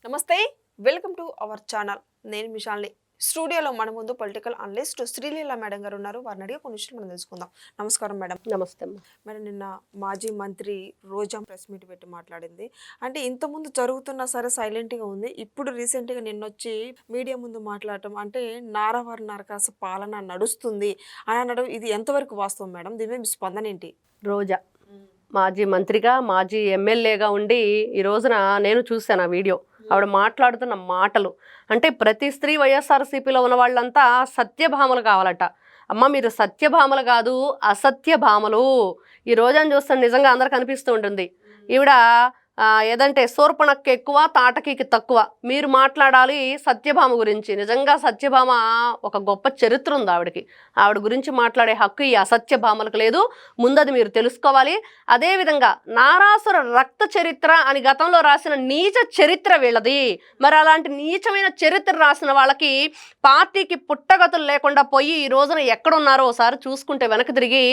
నమస్తే, welcome to our channel. నేను మిషాల్ని. స్టూడియోలో మన ముందు పొలిటికల్ అనలిస్ట్ శ్రీలీల మేడం గారు ఉన్నారు. వారిని అడిగి కొన్ని విషయాలు మనం తెలుసుకుందాం. నమస్కారం మేడం. నమస్తే అమ్మ. మేడం, నిన్న మాజీ మంత్రి రోజా ప్రెస్ మీట్ పెట్టి మాట్లాడింది. అంటే ఇంతకుముందు జరుగుతున్నా సరే సైలెంట్గా ఉంది. ఇప్పుడు రీసెంట్గా నిన్నొచ్చి మీడియా ముందు మాట్లాడటం అంటే నారావారి నరకాస పాలన నడుస్తుంది అని అనడం, ఇది ఎంతవరకు వాస్తవం మేడం? దీని మీద మీ స్పందన ఏంటి? రోజా మాజీ మంత్రిగా మాజీ ఎమ్మెల్యేగా ఉండి ఈ రోజున నేను చూశాను ఆ వీడియో. ఆవిడ మాట్లాడుతున్న మాటలు అంటే ప్రతి స్త్రీ వైఎస్ఆర్సీపీలో ఉన్న వాళ్ళంతా సత్యభామలు కావాలట. అమ్మ, మీరు సత్యభామలు కాదు, అసత్యభామలు. ఈ రోజని చూస్తాను నిజంగా అందరికి అనిపిస్తూ ఉంటుంది. ఈవిడ ఏదంటే శూర్పణక్క ఎక్కువ, తాటకి తక్కువ. మీరు మాట్లాడాలి సత్యభామ గురించి. నిజంగా సత్యభామ ఒక గొప్ప చరిత్ర ఉంది ఆవిడకి. ఆవిడ గురించి మాట్లాడే హక్కు ఈ అసత్యభామలకు లేదు. ముందది మీరు తెలుసుకోవాలి. అదేవిధంగా నారాసుర రక్త చరిత్ర అని గతంలో రాసిన నీచ చరిత్ర వీళ్ళది. మరి అలాంటి నీచమైన చరిత్ర రాసిన వాళ్ళకి పార్టీకి పుట్టగతులు లేకుండా పోయి ఈ రోజున ఎక్కడున్నారో ఒకసారి చూసుకుంటే వెనక్కి తిరిగి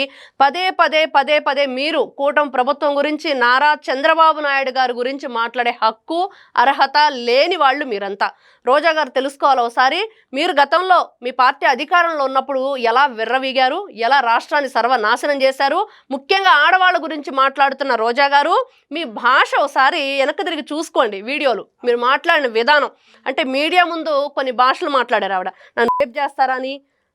పదే పదే పదే పదే మీరు కూటమి ప్రభుత్వం గురించి, నారా చంద్రబాబు నాయుడు గారి గురించి మాట్లాడే హక్కు అర్హత లేని వాళ్ళు మీరంతా. రోజా గారు తెలుసుకోవాలి ఒకసారి. మీరు గతంలో మీ పార్టీ అధికారంలో ఉన్నప్పుడు ఎలా విర్రవీగారు, ఎలా రాష్ట్రాన్ని సర్వనాశనం చేశారు, ముఖ్యంగా ఆడవాళ్ళ గురించి మాట్లాడుతున్న రోజా గారు మీ భాష ఒకసారి వెనక్కి తిరిగి చూసుకోండి. వీడియోలు మీరు మాట్లాడిన విధానం అంటే మీడియా ముందు కొన్ని భాషలు మాట్లాడారు ఆవిడ. నన్ను రేప్ చేస్తారని,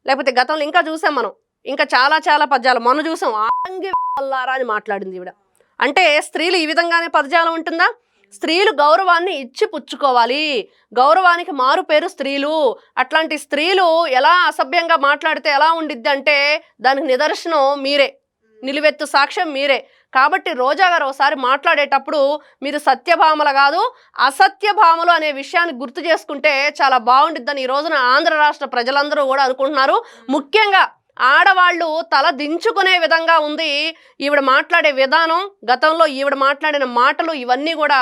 లేకపోతే గతంలో ఇంకా చూసాం మనం, ఇంకా చాలా చాలా పద్యాలు మొన్న చూసాం. ఆంగి వల్లారా అని మాట్లాడింది ఈవిడ. అంటే స్త్రీలు ఈ విధంగానే పదజాలం ఉంటుందా? స్త్రీలు గౌరవాన్ని ఇచ్చి పుచ్చుకోవాలి. గౌరవానికి మారు పేరు స్త్రీలు. అట్లాంటి స్త్రీలు ఎలా అసభ్యంగా మాట్లాడితే ఎలా ఉండిద్ది అంటే దానికి నిదర్శనం మీరే, నిలువెత్తు సాక్ష్యం మీరే. కాబట్టి రోజా గారు ఒకసారి మాట్లాడేటప్పుడు మీరు సత్యభామలు కాదు అసత్యభామలు అనే విషయాన్ని గుర్తు చేసుకుంటే చాలా బాగుండిద్దని ఈ రోజున ఆంధ్ర రాష్ట్ర ప్రజలందరూ కూడా అనుకుంటున్నారు. ముఖ్యంగా ఆడవాళ్ళు తల దించుకునే విధంగా ఉంది ఈవిడ మాట్లాడే విధానం. గతంలో ఈవిడ మాట్లాడిన మాటలు ఇవన్నీ కూడా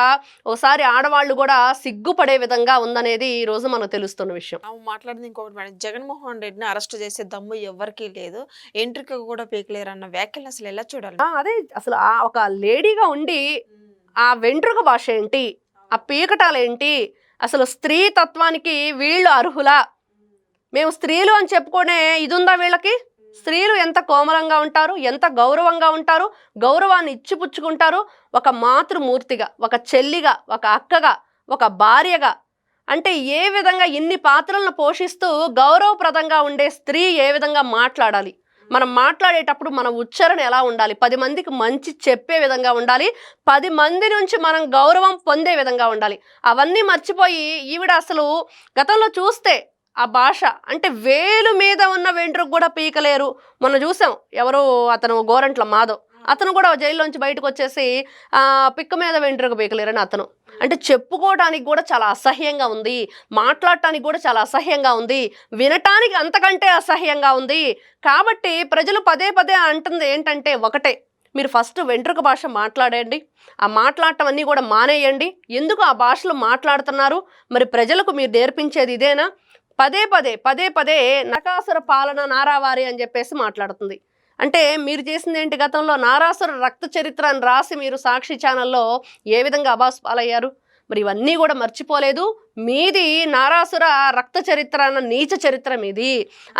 ఒకసారి ఆడవాళ్ళు కూడా సిగ్గుపడే విధంగా ఉందనేది ఈ రోజు మనకు తెలుస్తున్న విషయం. మాట్లాడింది ఇంకొకటి మేడం, జగన్మోహన్ రెడ్డిని అరెస్ట్ చేసే దమ్ము ఎవరికీ లేదు, ఎంట్రిక కూడా పీకలేరు అన్న వ్యాఖ్యలు అసలు ఎలా చూడాలి? అదే అసలు ఒక లేడీగా ఉండి ఆ వెంట్రుక భాష ఏంటి, ఆ పీకటాలేంటి, అసలు స్త్రీ తత్వానికి వీళ్ళు అర్హులా? మేము స్త్రీలు అని చెప్పుకునే ఇది ఉందా వీళ్ళకి? స్త్రీలు ఎంత కోమలంగా ఉంటారు, ఎంత గౌరవంగా ఉంటారు, గౌరవాన్ని ఇచ్చిపుచ్చుకుంటారు. ఒక మాతృమూర్తిగా, ఒక చెల్లిగా, ఒక అక్కగా, ఒక భార్యగా, అంటే ఏ విధంగా ఇన్ని పాత్రలను పోషిస్తూ గౌరవప్రదంగా ఉండే స్త్రీ ఏ విధంగా మాట్లాడాలి, మనం మాట్లాడేటప్పుడు మన ఉచ్చారణ ఎలా ఉండాలి, 10 మందికి మంచి చెప్పే విధంగా ఉండాలి, 10 మంది నుంచి మనం గౌరవం పొందే విధంగా ఉండాలి. అవన్నీ మర్చిపోయి ఈవిడ అసలు గతంలో చూస్తే ఆ భాష అంటే వేలు మీద ఉన్న వెంట్రుకు కూడా పీకలేరు. మొన్న చూసాం ఎవరు, అతను గోరంట్ల మాధవ్, అతను కూడా జైల్లోంచి బయటకు వచ్చేసి పిక్క మీద వెంట్రుకు పీకలేరని అతను. అంటే చెప్పుకోవడానికి కూడా చాలా అసహ్యంగా ఉంది, మాట్లాడటానికి కూడా చాలా అసహ్యంగా ఉంది, వినటానికి అంతకంటే అసహ్యంగా ఉంది. కాబట్టి ప్రజలు పదే పదే అంటుంది ఏంటంటే ఒకటే, మీరు ఫస్ట్ వెంట్రుక భాష మాట్లాడండి, ఆ మాట్లాడటం అన్నీ కూడా మానేయండి. ఎందుకు ఆ భాషలో మాట్లాడుతున్నారు? మరి ప్రజలకు మీరు నేర్పించేది ఇదేనా? పదే పదే పదే పదే నరకాసుర పాలన నారావారి అని చెప్పేసి మాట్లాడుతుంది. అంటే మీరు చేసింది ఏంటి? గతంలో నారాసుర రక్త చరిత్ర అని రాసి మీరు సాక్షి ఛానల్లో ఏ విధంగా అబాస్ పాలయ్యారు? మరి ఇవన్నీ కూడా మర్చిపోలేదు. మీది నారాసుర రక్త చరిత్ర అన్న నీచ చరిత్ర మీది.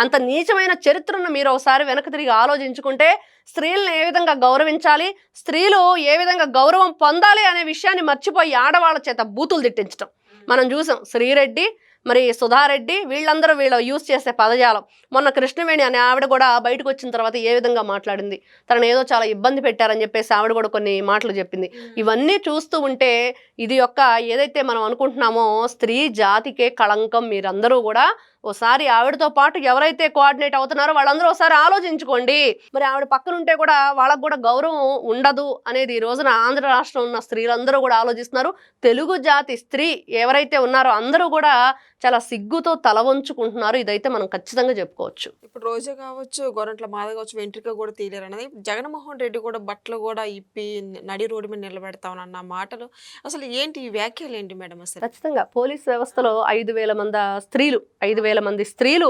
అంత నీచమైన చరిత్రను మీరు ఒకసారి వెనక్కి తిరిగి ఆలోచించుకుంటే స్త్రీలను ఏ విధంగా గౌరవించాలి, స్త్రీలు ఏ విధంగా గౌరవం పొందాలి అనే విషయాన్ని మర్చిపోయి ఆడవాళ్ళ చేత బూతులు తిట్టించడం మనం చూసాం. శ్రీరెడ్డి, మరి సుధారెడ్డి, వీళ్ళందరూ వీళ్ళు యూజ్ చేసే పదజాలం. మొన్న కృష్ణవేణి అనే ఆవిడ కూడా బయటకు వచ్చిన తర్వాత ఏ విధంగా మాట్లాడింది, తనను ఏదో చాలా ఇబ్బంది పెట్టారని చెప్పేసి ఆవిడ కూడా కొన్ని మాటలు చెప్పింది. ఇవన్నీ చూస్తూ ఉంటే ఇది యొక్క ఏదైతే మనం అనుకుంటున్నామో స్త్రీ జాతికే కళంకం. మీరందరూ కూడా ఓసారి ఆవిడతో పాటు ఎవరైతే కోఆర్డినేట్ అవుతున్నారో వాళ్ళందరూ ఒకసారి ఆలోచించుకోండి. మరి ఆవిడ పక్కన ఉంటే కూడా వాళ్ళకు కూడా గౌరవం ఉండదు అనేది ఈ రోజున ఆంధ్ర రాష్ట్రం ఉన్న స్త్రీలందరూ కూడా ఆలోచిస్తున్నారు. తెలుగు జాతి స్త్రీ ఎవరైతే ఉన్నారో అందరూ కూడా చాలా సిగ్గుతో తల వంచుకుంటున్నారు. ఇదైతే మనం ఖచ్చితంగా చెప్పుకోవచ్చు. ఇప్పుడు రోజా కావచ్చు, గొర్రెంట్ల మాధవ్ కావచ్చు, వెంట్రిక కూడా తీయలేరు అన్నది. జగన్మోహన్ రెడ్డి కూడా బట్టలు కూడా ఇప్పి నడి రోడ్డు మీద నిలబెడతామన్న మాటలు అసలు ఏంటి? ఈ వ్యాఖ్యలు ఏంటి మేడం? అసలు ఖచ్చితంగా పోలీస్ వ్యవస్థలో 5,000 మంది స్త్రీలు 5,000 మంది స్త్రీలు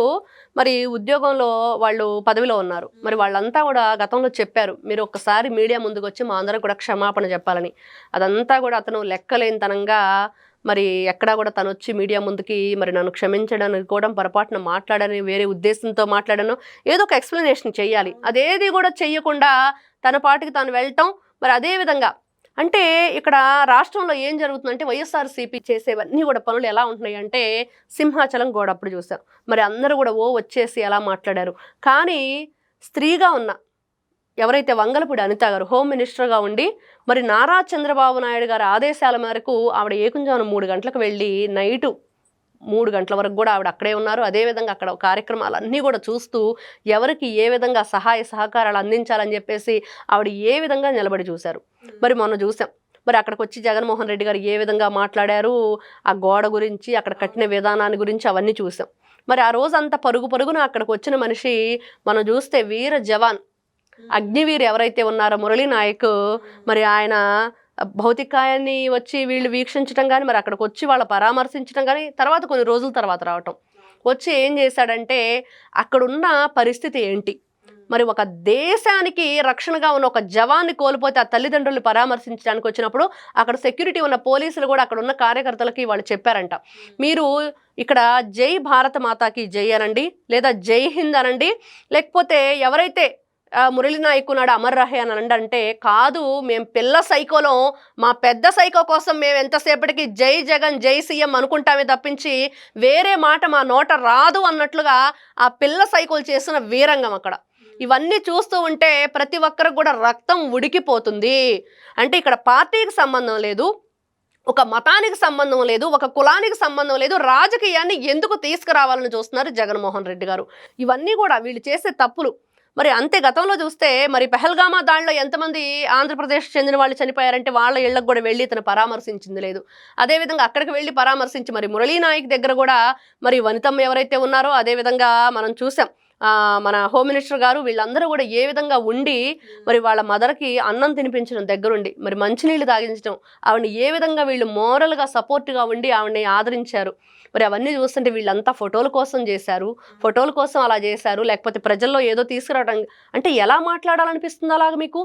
మరి ఉద్యోగంలో వాళ్ళు పదవిలో ఉన్నారు. మరి వాళ్ళంతా కూడా గతంలో చెప్పారు, మీరు ఒక్కసారి మీడియా ముందుకు వచ్చి మా అందరం కూడా క్షమాపణ చెప్పాలని. అదంతా కూడా అతను లెక్కలేనితనంగా మరి ఎక్కడా కూడా తను వచ్చి మీడియా ముందుకి మరి నన్ను క్షమించడానికి కూడా పొరపాటున మాట్లాడని వేరే ఉద్దేశంతో మాట్లాడాను ఏదో ఒక ఎక్స్ప్లెనేషన్ చెయ్యాలి, అదేది కూడా చెయ్యకుండా తన పాటికి తాను వెళ్ళటం. మరి అదే విధంగా అంటే ఇక్కడ రాష్ట్రంలో ఏం జరుగుతుందంటే వైఎస్ఆర్సీపీ చేసేవన్నీ కూడా పనులు ఎలా ఉంటున్నాయి అంటే సింహాచలం గోడ అప్పుడు చూసాం. మరి అందరూ కూడా వచ్చేసి ఎలా మాట్లాడారు. కానీ స్త్రీగా ఉన్న ఎవరైతే వంగలపూడి అనిత గారు హోమ్ మినిస్టర్గా ఉండి మరి నారా చంద్రబాబు నాయుడు గారి ఆదేశాల మేరకు ఆవిడ ఏకుంజామున 3 గంటలకు వెళ్ళి నైటు 3 గంటల వరకు కూడా ఆవిడ అక్కడే ఉన్నారు. అదేవిధంగా అక్కడ కార్యక్రమాలన్నీ కూడా చూస్తూ ఎవరికి ఏ విధంగా సహాయ సహకారాలు అందించాలని చెప్పేసి ఆవిడ ఏ విధంగా నిలబడి చూశారు. మరి మొన్న చూసాం. మరి అక్కడికి వచ్చి జగన్మోహన్ రెడ్డి గారు ఏ విధంగా మాట్లాడారు, ఆ గోడ గురించి అక్కడ కట్టిన విధానాన్ని గురించి అవన్నీ చూసాం. మరి ఆ రోజు అంత పరుగున అక్కడికి వచ్చిన మనిషి మనం చూస్తే వీర జవాన్ అగ్నివీర్ ఎవరైతే ఉన్నారో మురళీ నాయక్, మరి ఆయన భౌతికాయాన్ని వచ్చి వీళ్ళు వీక్షించడం కానీ మరి అక్కడికి వచ్చి వాళ్ళ పరామర్శించడం కానీ తర్వాత కొన్ని రోజుల తర్వాత రావటం వచ్చి ఏం చేశాడంటే అక్కడున్న పరిస్థితి ఏంటి, మరి ఒక దేశానికి రక్షణగా ఉన్న ఒక జవాన్ని కోల్పోతే ఆ తల్లిదండ్రులు పరామర్శించడానికి వచ్చినప్పుడు అక్కడ సెక్యూరిటీ ఉన్న పోలీసులు కూడా అక్కడ ఉన్న కార్యకర్తలకి వాళ్ళు చెప్పారంట, మీరు ఇక్కడ జై భారత మాతాకి జై అనండి, లేదా జై హింద్ అనండి, లేకపోతే ఎవరైతే మురళీ నాయక్ ఉన్నాడు అమర్ రహే అని అంటే కాదు, మేము పిల్ల సైకోలో మా పెద్ద సైకో కోసం మేము ఎంతసేపటికి జై జగన్ జై సీఎం అనుకుంటామే తప్పించి వేరే మాట మా నోట రాదు అన్నట్లుగా ఆ పిల్ల సైకోలు చేసిన వీరంగం అక్కడ. ఇవన్నీ చూస్తూ ఉంటే ప్రతి ఒక్కరికి కూడా రక్తం ఉడికిపోతుంది. అంటే ఇక్కడ పార్టీకి సంబంధం లేదు, ఒక మతానికి సంబంధం లేదు, ఒక కులానికి సంబంధం లేదు, రాజకీయాన్ని ఎందుకు తీసుకురావాలని చూస్తున్నారు జగన్మోహన్ రెడ్డి గారు. ఇవన్నీ కూడా వీళ్ళు చేసే తప్పులు. మరి అంతే గతంలో చూస్తే మరి పెహల్గామా దాడిలో ఎంతమంది ఆంధ్రప్రదేశ్ చెందిన వాళ్ళు చనిపోయారంటే వాళ్ళ ఇళ్లకు కూడా వెళ్ళి తను పరామర్శించింది లేదు. అదేవిధంగా అక్కడికి వెళ్ళి పరామర్శించి మరి మురళీ నాయక్ దగ్గర కూడా మరి వనితమ్మ ఎవరైతే ఉన్నారో అదేవిధంగా మనం చూసాం మన హోమ్ మినిస్టర్ గారు వీళ్ళందరూ కూడా ఏ విధంగా ఉండి మరి వాళ్ళ మదర్కి అన్నం తినిపించడం దగ్గరుండి మరి మంచినీళ్ళు తాగించడం ఆవిడని ఏ విధంగా వీళ్ళు మోరల్గా సపోర్ట్గా ఉండి ఆవిడని ఆదరించారు. మరి అవన్నీ చూస్తుంటే వీళ్ళంతా ఫోటోల కోసం చేశారు, ఫోటోల కోసం అలా చేశారు, లేకపోతే ప్రజల్లో ఏదో తీసుకురావడం అంటే ఎలా మాట్లాడాలనిపిస్తుంది అలాగ మీకు?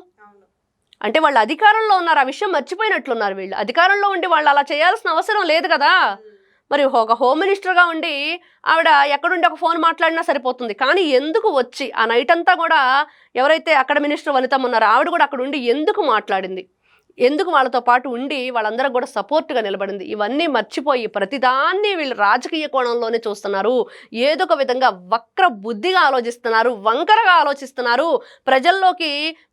అంటే వాళ్ళు అధికారంలో ఉన్నారు, ఆ విషయం మర్చిపోయినట్లున్నారు. వీళ్ళు అధికారంలో ఉండి వాళ్ళు అలా చేయాల్సిన అవసరం లేదు కదా. మరి ఒక హోమ్ మినిస్టర్గా ఉండి ఆవిడ ఎక్కడుండి ఒక ఫోన్ మాట్లాడినా సరిపోతుంది. కానీ ఎందుకు వచ్చి ఆ నైట్ అంతా కూడా ఎవరైతే అక్కడ మినిస్టర్ వనితమ్మ ఉన్నారో ఆవిడ కూడా అక్కడ ఉండి ఎందుకు మాట్లాడింది, ఎందుకు వాళ్ళతో పాటు ఉండి వాళ్ళందరూ కూడా సపోర్ట్గా నిలబడింది? ఇవన్నీ మర్చిపోయి ప్రతిదాన్ని వీళ్ళు రాజకీయ కోణంలోనే చూస్తున్నారు. ఏదో ఒక విధంగా వక్ర బుద్ధిగా ఆలోచిస్తున్నారు, వంకరగా ఆలోచిస్తున్నారు. ప్రజల్లోకి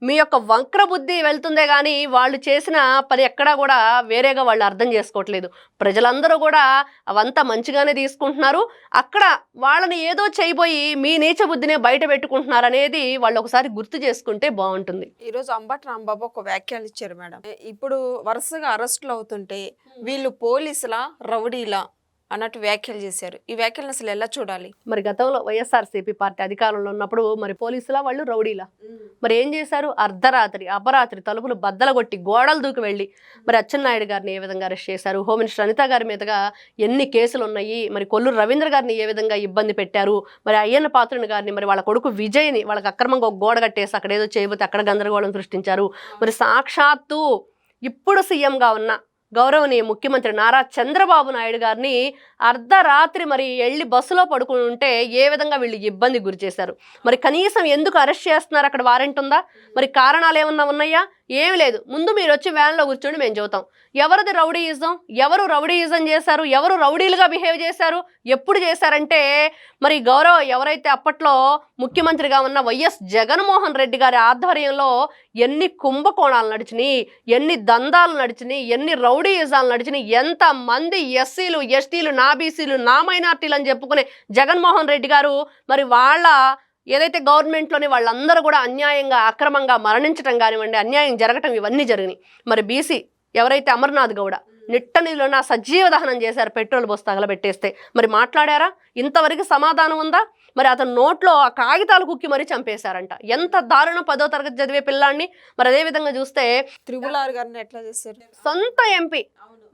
మీ యొక్క వక్ర బుద్ధి వెళ్తుందే కానీ వాళ్ళు చేసిన పని ఎక్కడా కూడా వేరేగా వాళ్ళు అర్థం చేసుకోవట్లేదు. ప్రజలందరూ కూడా అవంతా మంచిగానే తీసుకుంటున్నారు. అక్కడ వాళ్ళని ఏదో చేయబోయి మీ నీచ బుద్ధినే బయట పెట్టుకుంటున్నారు అనేది వాళ్ళు ఒకసారి గుర్తు చేసుకుంటే బాగుంటుంది. ఈరోజు అంబటి రాంబాబు ఒక వ్యాఖ్యలు ఇచ్చారు మేడం. ఇప్పుడు వరుసగా అరెస్టులు అవుతుంటే వీళ్ళు పోలీసుల రౌడీలా అన్నట్టు వ్యాఖ్యలు చేశారు. ఈ వ్యాఖ్యలను అసలు ఎలా చూడాలి? మరి గతంలో వైఎస్ఆర్సీపీ పార్టీ అధికారంలో ఉన్నప్పుడు మరి పోలీసులా వాళ్ళు రౌడీలా? మరి ఏం చేశారు? అర్ధరాత్రి అపరాత్రి తలుపులు బద్దలగొట్టి గోడలు దూకి వెళ్ళి మరి అచ్చెన్నాయుడు గారిని ఏ విధంగా అరెస్ట్ చేశారు, హోమ్ మినిస్టర్ అనిత గారి మీదుగా ఎన్ని కేసులు ఉన్నాయి, మరి కొల్లూరు రవీంద్ర గారిని ఏ విధంగా ఇబ్బంది పెట్టారు, మరి అయ్యన్న పాత్రుని గారిని మరి వాళ్ళ కొడుకు విజయ్ని వాళ్ళకి అక్రమంగా ఒక గోడ కట్టేసి అక్కడ ఏదో చేయబోతే అక్కడ గందరగోళం సృష్టించారు. మరి సాక్షాత్తు ఇప్పుడు సీఎంగా ఉన్న గౌరవనీయ ముఖ్యమంత్రి నారా చంద్రబాబు నాయుడు గారిని అర్ధరాత్రి మరి వెళ్ళి బస్సులో పడుకుని ఉంటే ఏ విధంగా వీళ్ళు ఇబ్బంది గురి చేశారు. మరి కనీసం ఎందుకు అరెస్ట్ చేస్తున్నారు? అక్కడ వారెంట్ ఉందా? మరి కారణాలు ఏమన్నా ఉన్నాయా? ఏమి లేదు. ముందు మీరు వచ్చి వ్యాన్లో కూర్చొని మేము చెబుతాం ఎవరిది రౌడీయిజం, ఎవరు రౌడీయిజం చేశారు, ఎవరు రౌడీలుగా బిహేవ్ చేశారు, ఎప్పుడు చేశారంటే మరి గౌరవ ఎవరైతే అప్పట్లో ముఖ్యమంత్రిగా ఉన్న వైఎస్ జగన్మోహన్ రెడ్డి గారి ఆధ్వర్యంలో ఎన్ని కుంభకోణాలు నడిచినాయి, ఎన్ని దందాలు నడిచినాయి, ఎన్ని రౌడీయిజాలు నడిచినాయి, ఎంతమంది ఎస్సీలు ఎస్టీలు నా బీసీలు నా మైనార్టీలు అని చెప్పుకునే జగన్మోహన్ రెడ్డి గారు మరి వాళ్ళ ఏదైతే గవర్నమెంట్లోని వాళ్ళందరూ కూడా అన్యాయంగా అక్రమంగా మరణించడం కానివ్వండి, అన్యాయం జరగటం ఇవన్నీ జరిగినాయి. మరి బీసీ ఎవరైతే అమర్నాథ్ గౌడ నిట్ట నీళ్ళలో సజీవ దహనం చేశారు పెట్రోల్ బోస్ తగలబెట్టేస్తే, మరి మాట్లాడారా? ఇంతవరకు సమాధానం ఉందా? మరి అతను నోట్లో ఆ కాగితాలు కుక్కి మరీ చంపేశారంట. ఎంత దారుణం! 10వ తరగతి చదివే పిల్లాన్ని. మరి అదేవిధంగా చూస్తే త్రిపులార్ గారిని ఎట్లా చేశారు? సొంత ఎంపీ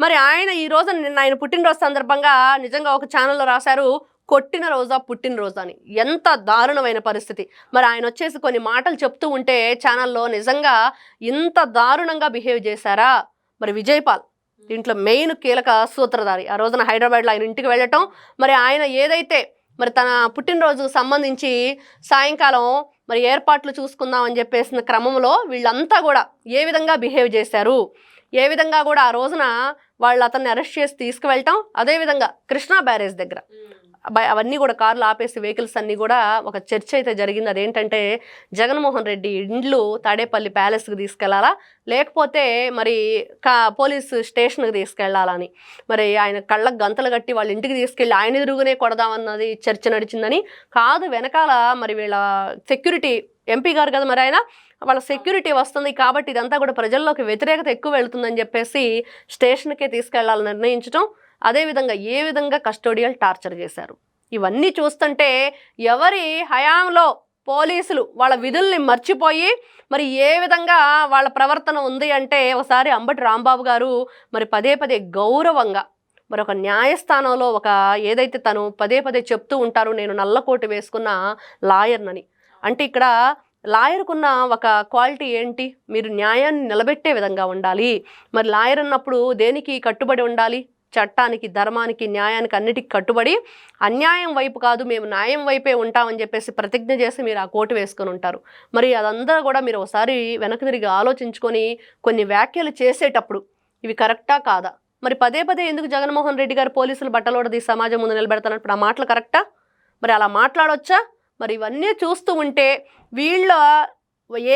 మరి ఆయన ఈ రోజు నిన్న ఆయన పుట్టినరోజు సందర్భంగా నిజంగా ఒక ఛానల్లో రాశారు కొట్టిన రోజా పుట్టినరోజా అని. ఎంత దారుణమైన పరిస్థితి. మరి ఆయన వచ్చేసి కొన్ని మాటలు చెప్తూ ఉంటే ఛానల్లో నిజంగా ఇంత దారుణంగా బిహేవ్ చేశారా? మరి విజయపాల్ దీంట్లో మెయిన్ కీలక సూత్రధారి. ఆ రోజున హైదరాబాద్లో ఆయన ఇంటికి వెళ్ళటం, మరి ఆయన ఏదైతే మరి తన పుట్టినరోజు సంబంధించి సాయంకాలం మరి ఏర్పాట్లు చూసుకుందాం అని చెప్పేసిన క్రమంలో వీళ్ళంతా కూడా ఏ విధంగా బిహేవ్ చేశారు, ఏ విధంగా కూడా ఆ రోజున వాళ్ళు అతన్ని అరెస్ట్ చేసి తీసుకువెళ్ళటం, అదేవిధంగా కృష్ణా బ్యారేజ్ దగ్గర అవన్నీ కూడా కార్లు ఆపేసి వెహికల్స్ అన్నీ కూడా ఒక చర్చ అయితే జరిగింది. అదేంటంటే జగన్మోహన్ రెడ్డి ఇండ్లు తాడేపల్లి ప్యాలెస్కి తీసుకెళ్లాలా, లేకపోతే మరి పోలీస్ స్టేషన్కి తీసుకెళ్లాలని, మరి ఆయన కళ్ళకు గంతలు కట్టి వాళ్ళ ఇంటికి తీసుకెళ్ళి ఆయన ఎదురుగునే కొడదామన్నది చర్చ నడిచిందని. కాదు, వెనకాల మరి వీళ్ళ సెక్యూరిటీ ఎంపీ గారు కదా మరి ఆయన, వాళ్ళ సెక్యూరిటీ వస్తుంది కాబట్టి ఇదంతా కూడా ప్రజల్లోకి వ్యతిరేకత ఎక్కువ వెళుతుందని చెప్పేసి స్టేషన్కే తీసుకెళ్లాలని నిర్ణయించడం, అదేవిధంగా ఏ విధంగా కస్టోడియల్ టార్చర్ చేశారు. ఇవన్నీ చూస్తుంటే ఎవరి హయాంలో పోలీసులు వాళ్ళ విధుల్ని మర్చిపోయి మరి ఏ విధంగా వాళ్ళ ప్రవర్తన ఉంది అంటే, ఒకసారి అంబటి రాంబాబు గారు మరి పదే పదే గౌరవంగా మరి ఒక న్యాయస్థానంలో ఒక ఏదైతే తను పదే పదే చెప్తూ ఉంటారు, నేను నల్లకోటు వేసుకున్న లాయర్నని. అంటే ఇక్కడ లాయర్కున్న ఒక క్వాలిటీ ఏంటి, మీరు న్యాయాన్ని నిలబెట్టే విధంగా ఉండాలి. మరి లాయర్ అన్నప్పుడు దేనికి కట్టుబడి ఉండాలి, చట్టానికి, ధర్మానికి, న్యాయానికి, అన్నిటికీ కట్టుబడి అన్యాయం వైపు కాదు మేము న్యాయం వైపే ఉంటామని చెప్పేసి ప్రతిజ్ఞ చేసి మీరు ఆ కోటు వేసుకొని ఉంటారు. మరి అదంతా కూడా మీరు ఒకసారి వెనక్కి తిరిగి ఆలోచించుకొని కొన్ని వ్యాఖ్యలు చేసేటప్పుడు ఇవి కరెక్టా కాదా, మరి పదే పదే ఎందుకు జగన్మోహన్ రెడ్డి గారు పోలీసులు బట్టలోడది సమాజం ముందు నిలబెడతానప్పుడు ఆ మాటలు కరెక్టా, మరి అలా మాట్లాడొచ్చా? మరి ఇవన్నీ చూస్తూ ఉంటే వీళ్ళ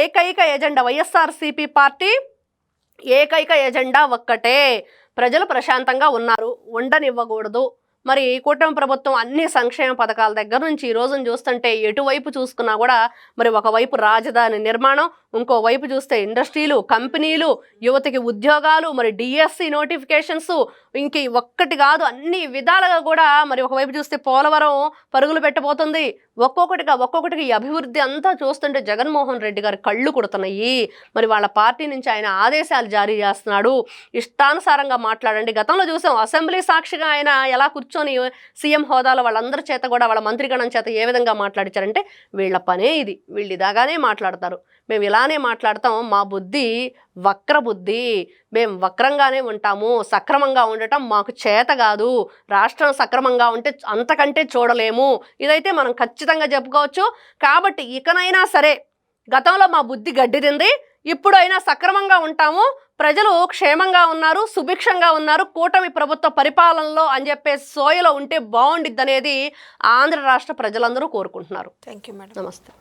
ఏకైక ఎజెండా, వైఎస్ఆర్సీపీ పార్టీ ఏకైక ఎజెండా ఒక్కటే, ప్రజలు ప్రశాంతంగా ఉన్నారు, ఉండనివ్వకూడదు. మరి కూటమి ప్రభుత్వం అన్ని సంక్షేమ పథకాల దగ్గర నుంచి ఈ రోజున చూస్తుంటే ఎటువైపు చూసుకున్నా కూడా మరి ఒకవైపు రాజధాని నిర్మాణం, ఇంకో వైపు చూస్తే ఇండస్ట్రీలు, కంపెనీలు, యువతకి ఉద్యోగాలు, మరి డిఎస్సి నోటిఫికేషన్స్, ఇంక ఒక్కటి కాదు అన్ని విధాలుగా కూడా మరి ఒకవైపు చూస్తే పోలవరం పరుగులు పెట్టబోతుంది. ఒక్కొక్కటిగా ఈ అభివృద్ధి అంతా చూస్తుంటే జగన్మోహన్ రెడ్డి గారి కళ్ళు కుడుతున్నాయి. మరి వాళ్ళ పార్టీ నుంచి ఆయన ఆదేశాలు జారీ చేస్తున్నాడు, ఇష్టానుసారంగా మాట్లాడండి. గతంలో చూసాం అసెంబ్లీ సాక్షిగా ఆయన ఎలా కూర్చొని సీఎం హోదాలో వాళ్ళందరి చేత కూడా వాళ్ళ మంత్రిగణం చేత ఏ విధంగా మాట్లాడించారంటే, వీళ్ళ పనే ఇది, వీళ్ళు ఇదాగానే మాట్లాడతారు, మేము ఇలానే మాట్లాడతాం, మా బుద్ధి వక్ర బుద్ధి, మేము వక్రంగానే ఉంటాము, సక్రమంగా ఉండటం మాకు చేత కాదు, రాష్ట్రం సక్రమంగా ఉంటే అంతకంటే చూడలేము, ఇదైతే మనం ఖచ్చితంగా చెప్పుకోవచ్చు. కాబట్టి ఇకనైనా సరే గతంలో మా బుద్ధి గడ్డిదింది, ఇప్పుడైనా సక్రమంగా ఉంటాము, ప్రజలు క్షేమంగా ఉన్నారు, సుభిక్షంగా ఉన్నారు కూటమి ప్రభుత్వ పరిపాలనలో అని చెప్పే సోయలో ఉంటే బాగుండిద్ది అనేది ఆంధ్ర రాష్ట్ర ప్రజలందరూ కోరుకుంటున్నారు. Thank you madam. నమస్తే.